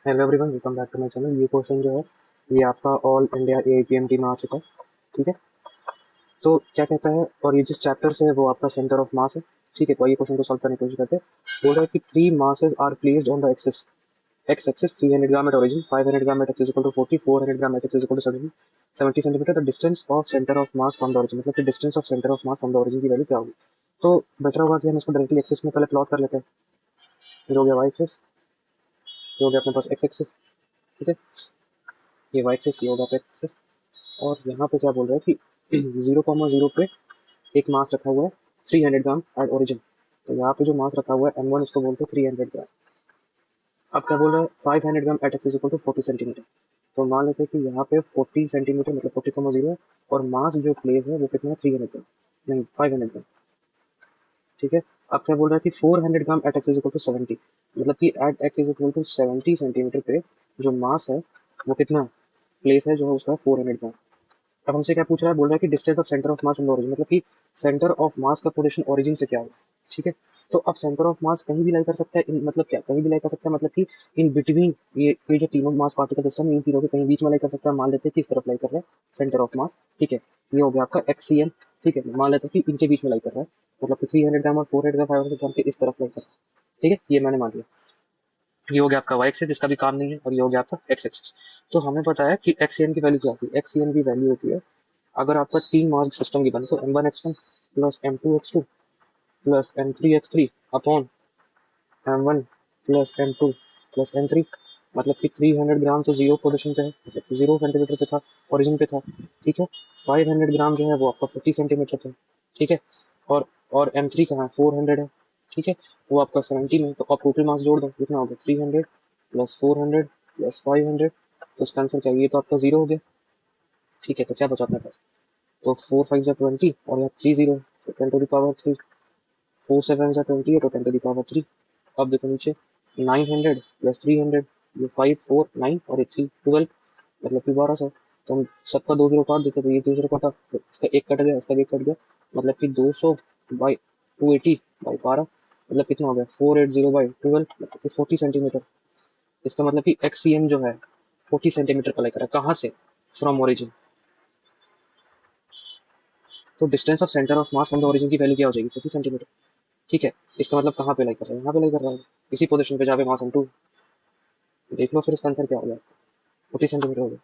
Hello everyone, welcome back to my channel. ये question जो है ये आपका ऑल इंडिया एआईपीएमटी में आ चुका है। ठीक है, तो क्या कहता है और ये जिस चैप्टर से है वो आपका सेंटर ऑफ मास है। ठीक है, तो ये क्वेश्चन को सॉल्व करने की कोशिश करते हैं। बोल रहा है कि three masses are placed on the axis x axis 300 gram at origin, 500 gram at x is equal to 40, 400 gram at x is equal to 70 centimetre. The distance of centre of mass from the origin, मतलब कि distance of centre of mass from the origin की value क्या होगी। तो better होगा कि हम इसको डायरेक्टली एक्सिस में पहले प्लॉट कर लेते हैं। ये हो गया वाई एक्सिस, ये हो गया अपने पास एक्स एक्सिस। ठीक है, ये वाई एक्सिस, ये होगा एक्स एक्सिस। और यहाँ पे क्या बोल रहा है कि 0,0 पे एक मास रखा हुआ है 300 ग्राम एट ओरिजिन। तो यहाँ पे जो मास रखा हुआ है m1, इसको बोलते हैं 300 ग्राम। अब क्या बोल रहा है 500 gram at x is equal to 40 centimetre. तो मान लेते हैं कि यहाँ पे 40 सेंटीमीटर मतलब 40,0 है, और मास जो प्लेस है वो कितना है 300 ग्राम, नहीं 500 ग्राम। ठीक है, अब क्या बोल रहा है कि 400 gram at x is equal to 70, मतलब कि at x is equal to 70 centimetre पे जो मास है वो कितना प्लेस है जो है उसका 400 ग्राम। अब हमसे क्या पूछ रहा है, बोल रहा है कि distance of centre of mass from the origin, मतलब कि सेंटर ऑफ मास का पोजीशन ओरिजिन से क्या है। ठीक है, तो अब सेंटर ऑफ मास कहीं भी लाई कर सकता है मतलब क्या कहीं भी लाई कर सकता है, मतलब कि इन बिटवीन ये जो तीनों मास पार्टिकल सिस्टम इन तीनों के कहीं बीच में लाई कर सकता है। मान लेते हैं कि इस तरफ लाई कर रहा है सेंटर ऑफ मास। ठीक है, ये हो गया आपका एक्सीएम। ठीक है, मान लेते हैं कि इनके बीच में लाई कर रहा है, मतलब कि 300 ग्राम और 400 ग्राम 500 ग्राम के इस तरफ लाई कर रहा है। ठीक है, ये मैंने मान लिया। ये हो गया आपका वाई एक्सिस जिसका भी काम नहीं है, और ये हो गया आपका एक्स एक्सिस। तो हमें पता है कि एक्सीएम की वैल्यू क्या होती है। एक्सीएम की वैल्यू होती है, अगर आपका तीन मास सिस्टम की बने तो m1x1 plus m2x2 plus m3x3 upon m1 plus m2 plus m3, मतलब कि 300 ग्राम तो जीरो पोजिशन पे है, मतलब कि 0 सेंटीमीटर पे था, ओरिजिन पे था। ठीक है, 500 ग्राम जो है वो आपका 40 सेंटीमीटर पे। ठीक है, और m3 कहाँ है 400 है। ठीक है, वो आपका 70 में, तो आप टोटल मास जोड़ दो कितना हो गया 300 प्लस 400 प्लस 500, तो इसका आंसर क्या है, ये तो आपका जीरो हो गया। ठीक है, तो क्या बचा अपने पास, तो 4 5 20 और यहाँ 3 जीरो, तो 10 to the power 3, 4 7 20 है तो 10 to the power 3। अब देखो नीचे 900 प्लस 300, ये 5 4 9 और ये 3 12, मतलब कि 1200। तो हम सबका 2 जीरो काट देते, तो ये 2 जीरो काटा तो इसका एक कट गया, इसका भी एक कट गया, मतलब कि 200 बाई 280 बाई 12, मतलब कितना हो गया 480 बाई 12, मतलब कि 40 सेंटीमीटर। इसका मतलब कि एक्सीएम जो है 40 सेंटीमीटर का लेकर कहाँ से, फ्रॉम ओरिजिन। तो distance of centre of mass from the origin की वैल्यू क्या हो जाएगी 40 सेंटीमीटर। ठीक है, इसका मतलब कहाँ पे लाई कर रहा है, यहाँ पे लाई कर रहा है, इसी पोजीशन पे जहाँ पे मास m2। देख लो फिर इसका आंसर क्या हो गया, 40 सेंटीमीटर हो गया।